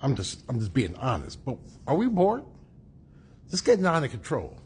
I'm just being honest. But are we bored? It's getting out of control.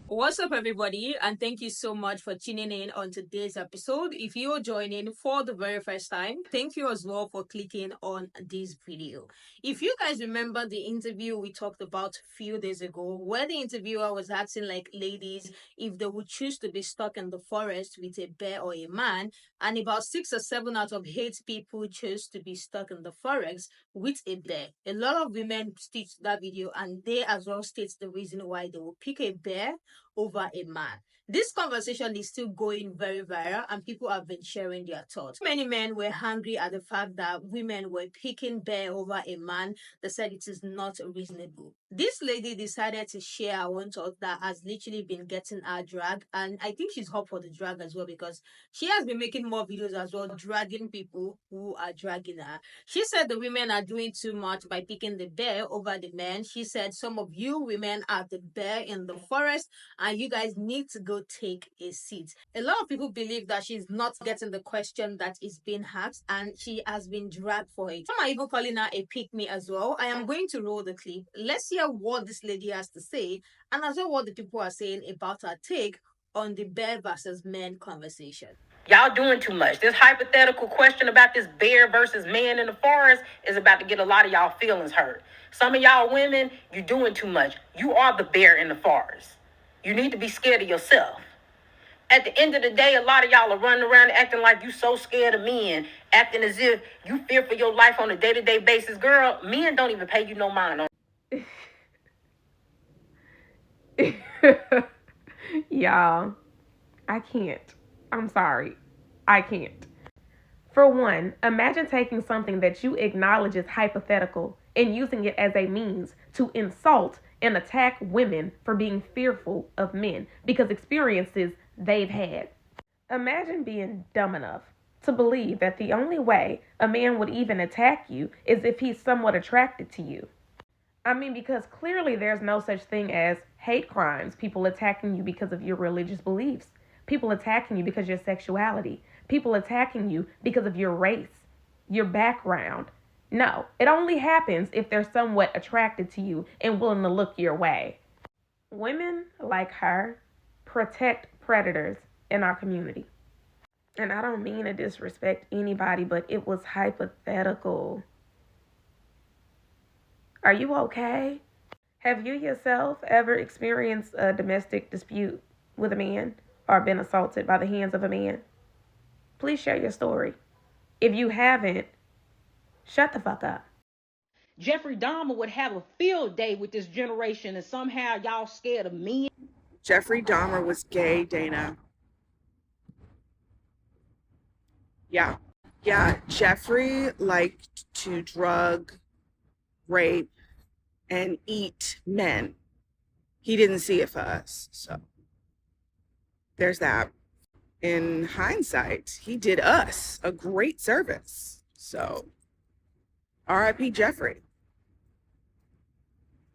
What's up, everybody? And thank you so much for tuning in on today's episode. If you're joining for the very first time, thank you as well for clicking on this video. If you guys remember the interview we talked about a few days ago, where the interviewer was asking like ladies if they would choose to be stuck in the forest with a bear or a man, and about 6 or 7 out of 8 people chose to be stuck in the forest with a bear. A lot of women stitched that video and they as well state the reason why they will pick a bear over a man. This conversation is still going very viral and people have been sharing their thoughts. Many men were angry at the fact that women were picking bear over a man. They said it is not reasonable. This lady decided to share her own thought that has literally been getting her drag, and I think she's hot for the drag as well because she has been making more videos as well, dragging people who are dragging her. She said the women are doing too much by picking the bear over the men. She said some of you women are the bear in the forest and you guys need to go take a seat. A lot of people believe that she's not getting the question that is being asked and she has been dragged for it. Some are even calling her a pick me as well. I am going to roll the clip. Let's hear what this lady has to say and as well what the people are saying about her take on the bear versus men conversation. Y'all doing too much. This hypothetical question about this bear versus man in the forest is about to get a lot of y'all feelings hurt. Some of y'all women, you're doing too much. You are the bear in the forest. You need to be scared of yourself. At the end of the day, a lot of y'all are running around acting like you so scared of men, acting as if you fear for your life on a day-to-day basis. Girl, men don't even pay you no mind. Y'all, I can't. I'm sorry. I can't. For one, imagine taking something that you acknowledge is hypothetical and using it as a means to insult and attack women for being fearful of men because experiences they've had. Imagine being dumb enough to believe that the only way a man would even attack you is if he's somewhat attracted to you. I mean, because clearly there's no such thing as hate crimes, people attacking you because of your religious beliefs, people attacking you because of your sexuality, people attacking you because of your race, your background. No, it only happens if they're somewhat attracted to you and willing to look your way. Women like her protect predators in our community. And I don't mean to disrespect anybody, but it was hypothetical. Are you okay? Have you yourself ever experienced a domestic dispute with a man or been assaulted by the hands of a man? Please share your story. If you haven't, shut the fuck up. Jeffrey Dahmer would have a field day with this generation, and somehow y'all scared of men. Jeffrey Dahmer was gay, Dana. Yeah. Yeah, Jeffrey liked to drug, rape, and eat men. He didn't see it for us, so there's that. In hindsight, he did us a great service. So, R.I.P. Jeffrey.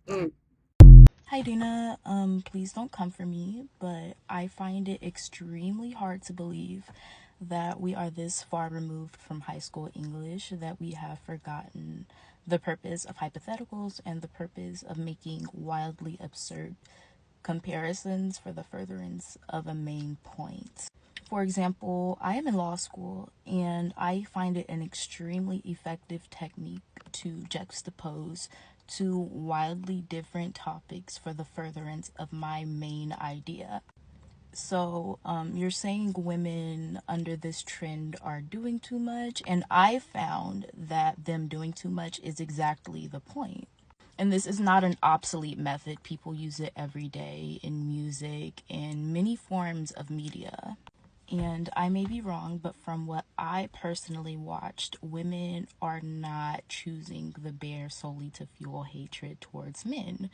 Hi Dana, please don't come for me, but I find it extremely hard to believe that we are this far removed from high school English that we have forgotten the purpose of hypotheticals and the purpose of making wildly absurd comparisons for the furtherance of a main point. For example, I am in law school and I find it an extremely effective technique to juxtapose two wildly different topics for the furtherance of my main idea. So you're saying women under this trend are doing too much, and I found that them doing too much is exactly the point. And this is not an obsolete method. People use it every day in music and many forms of media. And I may be wrong, but from what I personally watched, women are not choosing the bear solely to fuel hatred towards men.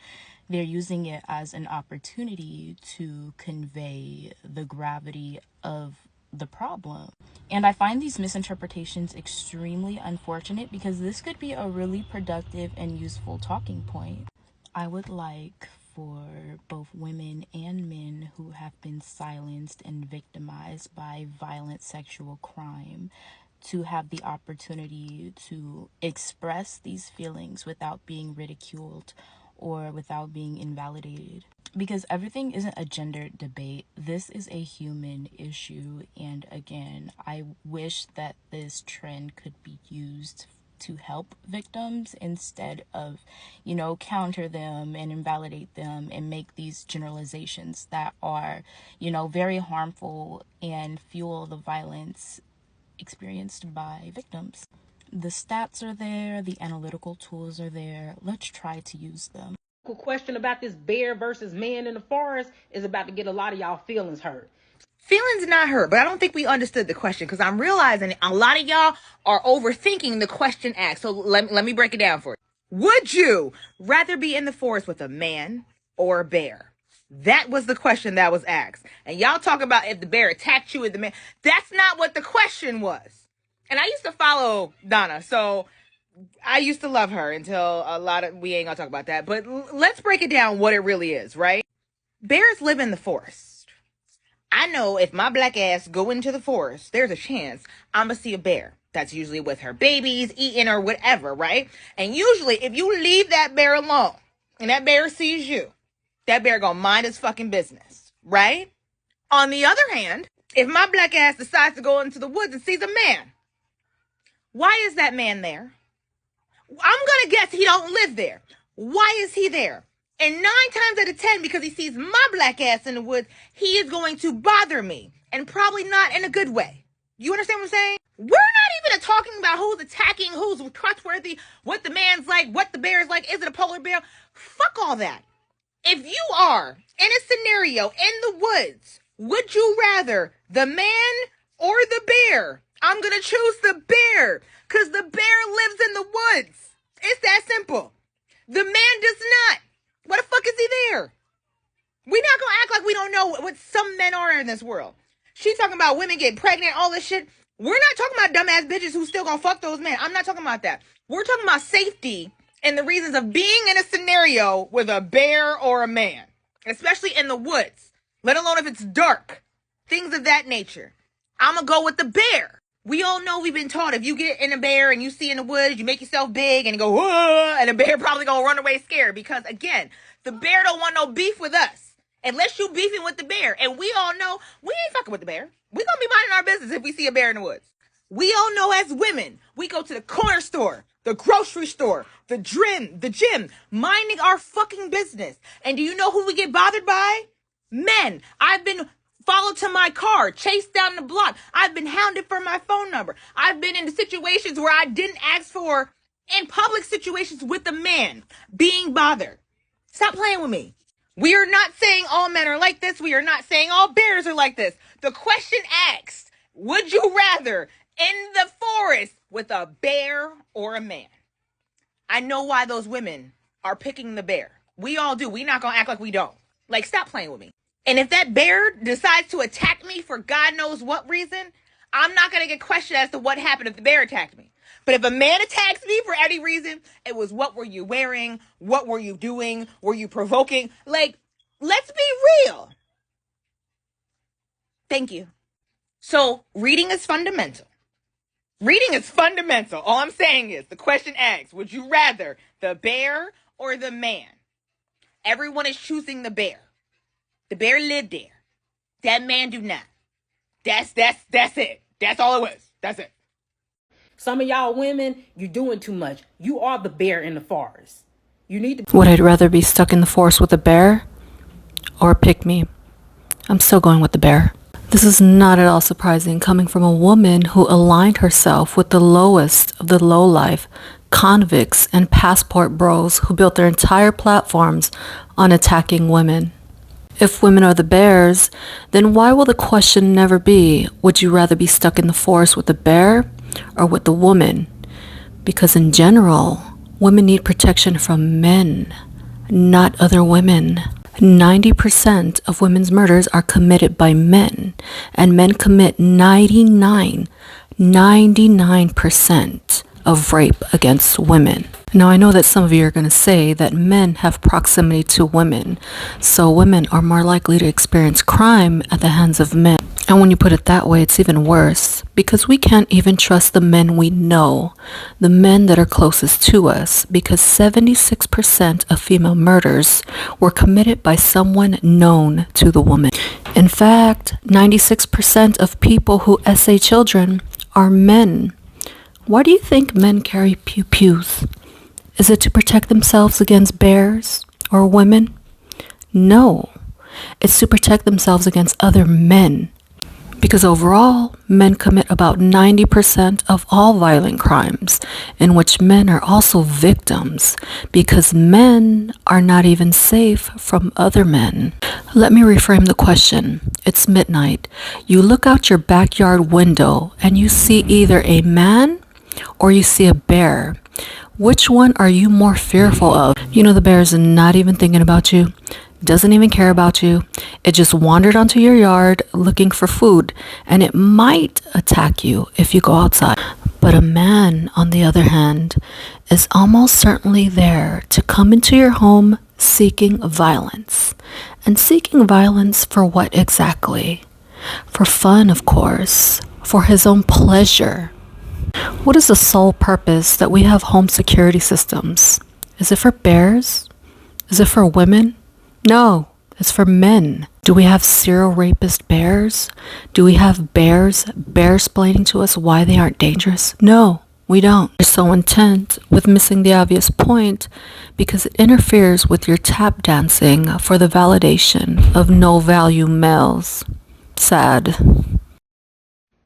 They're using it as an opportunity to convey the gravity of the problem. And I find these misinterpretations extremely unfortunate because this could be a really productive and useful talking point. I would like for both women and men who have been silenced and victimized by violent sexual crime to have the opportunity to express these feelings without being ridiculed or without being invalidated. Because everything isn't a gender debate. This is a human issue. And again, I wish that this trend could be used to help victims instead of, counter them and invalidate them and make these generalizations that are, very harmful and fuel the violence experienced by victims. The stats are there, the analytical tools are there. Let's try to use them. Question about this bear versus man in the forest is about to get a lot of y'all feelings hurt. Feelings not hurt, but I don't think we understood the question, because I'm realizing a lot of y'all are overthinking the question asked. So let me break it down for you. Would you rather be in the forest with a man or a bear? That was the question that was asked. And y'all talk about if the bear attacked you with the man. That's not what the question was. And I used to follow Donna, so I used to love her until we ain't gonna talk about that. But let's break it down what it really is, right? Bears live in the forest. I know if my black ass go into the forest, there's a chance I'm gonna see a bear that's usually with her babies, eating or whatever, right? And usually if you leave that bear alone and that bear sees you, that bear gonna mind his fucking business, right? On the other hand, if my black ass decides to go into the woods and sees a man, why is that man there? I'm gonna guess he don't live there. Why is he there? And 9 times out of 10, because he sees my black ass in the woods, he is going to bother me. And probably not in a good way. You understand what I'm saying? We're not even talking about who's attacking, who's trustworthy, what the man's like, what the bear's like. Is it a polar bear? Fuck all that. If you are in a scenario in the woods, would you rather the man or the bear? I'm going to choose the bear, because the bear lives in the woods. It's that simple. The man does not. What the fuck is he there? We're not going to act like we don't know what some men are in this world. She's talking about women getting pregnant, all this shit. We're not talking about dumbass bitches who still going to fuck those men. I'm not talking about that. We're talking about safety and the reasons of being in a scenario with a bear or a man, especially in the woods, let alone if it's dark, things of that nature. I'm going to go with the bear. We all know, we've been taught, if you get in a bear and you see in the woods, you make yourself big and you go, whoa, and the bear probably gonna run away scared, because again, the bear don't want no beef with us unless you beefing with the bear. And we all know we ain't fucking with the bear. We gonna be minding our business if we see a bear in the woods. We all know as women, we go to the corner store, the grocery store, the gym, minding our fucking business. And do you know who we get bothered by? Men. I've been followed to my car, chased down the block. I've been hounded for my phone number. I've been in situations where I didn't ask for, in public situations with a man, being bothered. Stop playing with me. We are not saying all men are like this. We are not saying all bears are like this. The question asked, would you rather in the forest with a bear or a man? I know why those women are picking the bear. We all do. We not gonna act like we don't. Like, stop playing with me. And if that bear decides to attack me for God knows what reason, I'm not going to get questioned as to what happened if the bear attacked me. But if a man attacks me for any reason, it was, what were you wearing? What were you doing? Were you provoking? Like, let's be real. Thank you. So, reading is fundamental. Reading is fundamental. All I'm saying is, the question asks, would you rather the bear or the man? Everyone is choosing the bear. The bear lived there. That man do not. That's it. That's all it was. That's it. Some of y'all women, you're doing too much. You are the bear in the forest. You need to. Would I rather be stuck in the forest with a bear or pick me? I'm still going with the bear. This is not at all surprising, coming from a woman who aligned herself with the lowest of the low-life, convicts and passport bros who built their entire platforms on attacking women. If women are the bears, then why will the question never be, would you rather be stuck in the forest with the bear or with the woman? Because in general, women need protection from men, not other women. 90% of women's murders are committed by men, and men commit 99% of rape against women. Now, I know that some of you are going to say that men have proximity to women, so women are more likely to experience crime at the hands of men. And when you put it that way, it's even worse, because we can't even trust the men we know, the men that are closest to us, because 76% of female murders were committed by someone known to the woman. In fact, 96% of people who essay children are men. Why do you think men carry pew-pews? Is it to protect themselves against bears or women? No, it's to protect themselves against other men. Because overall, men commit about 90% of all violent crimes, in which men are also victims, because men are not even safe from other men. Let me reframe the question. It's midnight. You look out your backyard window and you see either a man or you see a bear. Which one are you more fearful of? You know the bear is not even thinking about you, doesn't even care about you. It just wandered onto your yard looking for food, and it might attack you if you go outside. But a man, on the other hand, is almost certainly there to come into your home seeking violence. And seeking violence for what exactly? For fun, of course, for his own pleasure. What is the sole purpose that we have home security systems? Is it for bears? Is it for women? No, it's for men. Do we have serial rapist bears? Do we have bears bear-splaining to us why they aren't dangerous? No, we don't. You're so intent with missing the obvious point because it interferes with your tap dancing for the validation of no-value males. Sad.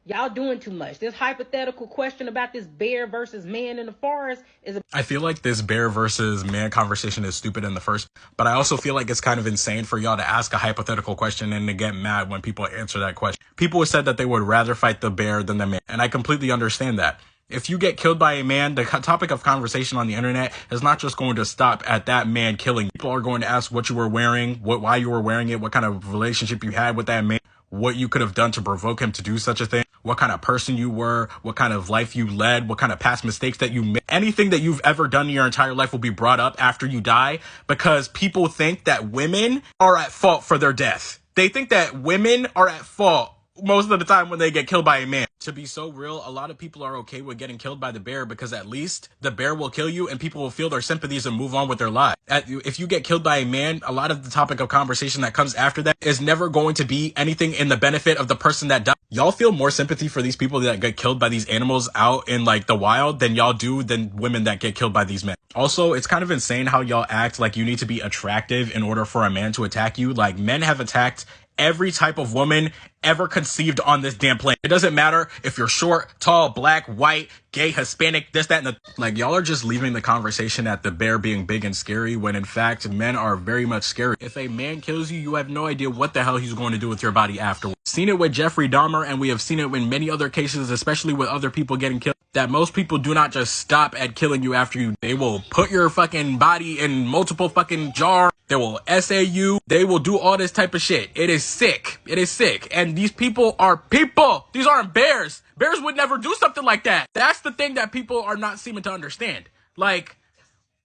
Y'all doing too much. This hypothetical question about this bear versus man in the forest is I feel like this bear versus man conversation is stupid in the first, but I also feel like it's kind of insane for y'all to ask a hypothetical question and to get mad when people answer that question. People said that they would rather fight the bear than the man, and I completely understand that. If you get killed by a man, the topic of conversation on the internet is not just going to stop at that man killing. People are going to ask what you were wearing, why you were wearing it, what kind of relationship you had with that man, what you could have done to provoke him to do such a thing, what kind of person you were, what kind of life you led, what kind of past mistakes that you made. Anything that you've ever done in your entire life will be brought up after you die because people think that women are at fault for their death. They think that women are at fault most of the time when they get killed by a man. To be so real, a lot of people are okay with getting killed by the bear because at least the bear will kill you and people will feel their sympathies and move on with their lives. If you get killed by a man, a lot of the topic of conversation that comes after that is never going to be anything in the benefit of the person that died. Y'all feel more sympathy for these people that get killed by these animals out in like the wild than y'all do than women that get killed by these men. Also, it's kind of insane how y'all act like you need to be attractive in order for a man to attack you. Like, men have attacked every type of woman ever conceived on this damn planet. It doesn't matter if you're short, tall, black, white, gay, Hispanic, this, that, and the... Like, y'all are just leaving the conversation at the bear being big and scary when, in fact, men are very much scary. If a man kills you, you have no idea what the hell he's going to do with your body afterwards. Seen it with Jeffrey Dahmer, and we have seen it in many other cases, especially with other people getting killed, that most people do not just stop at killing you after you. They will put your fucking body in multiple fucking jars. They will essay you. They will do all this type of shit. It is sick. It is sick. And these people are people. These aren't bears. Bears would never do something like that. That's the thing that people are not seeming to understand. Like,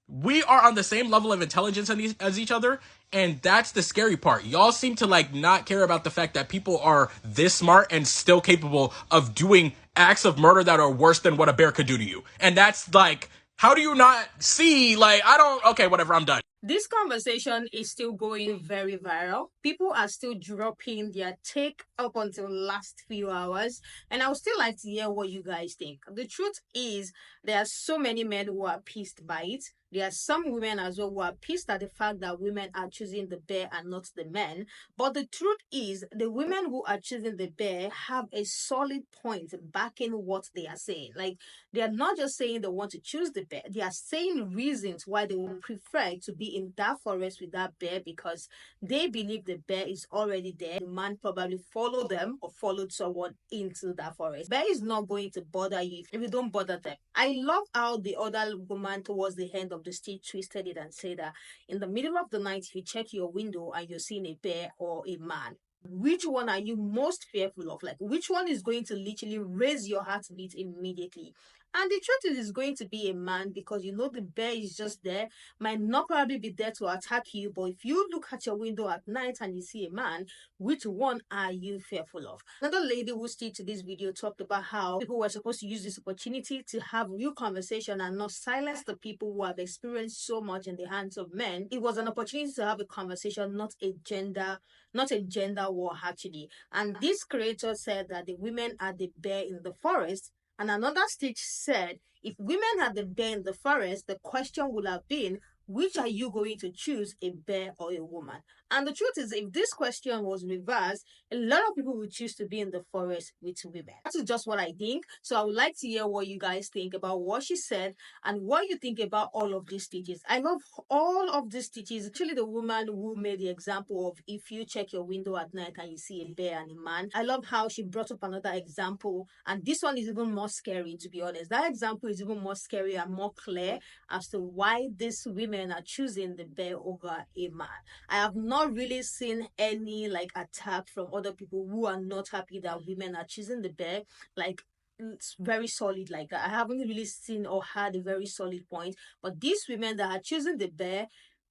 we are on the same level of intelligence as each other, and that's the scary part. Y'all seem to like not care about the fact that people are this smart and still capable of doing acts of murder that are worse than what a bear could do to you. And that's like, how do you not see? Like, okay, whatever, I'm done. This conversation is still going very viral. People are still dropping their take up until last few hours. And I would still like to hear what you guys think. The truth is, there are so many men who are pissed by it. There are some women as well who are pissed at the fact that women are choosing the bear and not the men. But the truth is, the women who are choosing the bear have a solid point backing what they are saying. Like, they are not just saying they want to choose the bear. They are saying reasons why they would prefer to be in that forest with that bear because they believe the bear is already there. The man probably followed them or followed someone into that forest. Bear is not going to bother you if you don't bother them. I love how the other woman towards the end of the speech twisted it and said that in the middle of the night, if you check your window and you're seeing a bear or a man, which one are you most fearful of? Like, which one is going to literally raise your heartbeat immediately? And the truth is, it's going to be a man, because you know the bear is just there, might not probably be there to attack you, but if you look at your window at night and you see a man, which one are you fearful of? Another lady who stayed to this video talked about how people were supposed to use this opportunity to have real conversation and not silence the people who have experienced so much in the hands of men. It was an opportunity to have a conversation, not a gender war actually. And this creator said that the women are the bear in the forest. And another stitch said, if women had the bear in the forest, the question would have been, which are you going to choose, a bear or a woman? And the truth is, if this question was reversed, a lot of people would choose to be in the forest with women. That is just what I think. So I would like to hear what you guys think about what she said and what you think about all of these stitches. I love all of these stitches. Actually, the woman who made the example of if you check your window at night and you see a bear and a man. I love how she brought up another example, and this one is even more scary, to be honest. That example is even more scary and more clear as to why these women are choosing the bear over a man. I have not really seen any like attack from other people who are not happy that women are choosing the bear. Like, it's very solid like that. I haven't really seen or had a very solid point. But these women that are choosing the bear,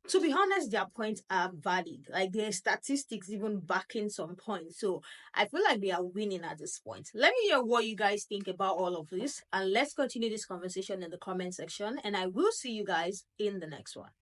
to be honest, their points are valid. Like, their statistics even backing some points. So I feel like they are winning at this point. Let me hear what you guys think about all of this, and let's continue this conversation in the comment section. And I will see you guys in the next one.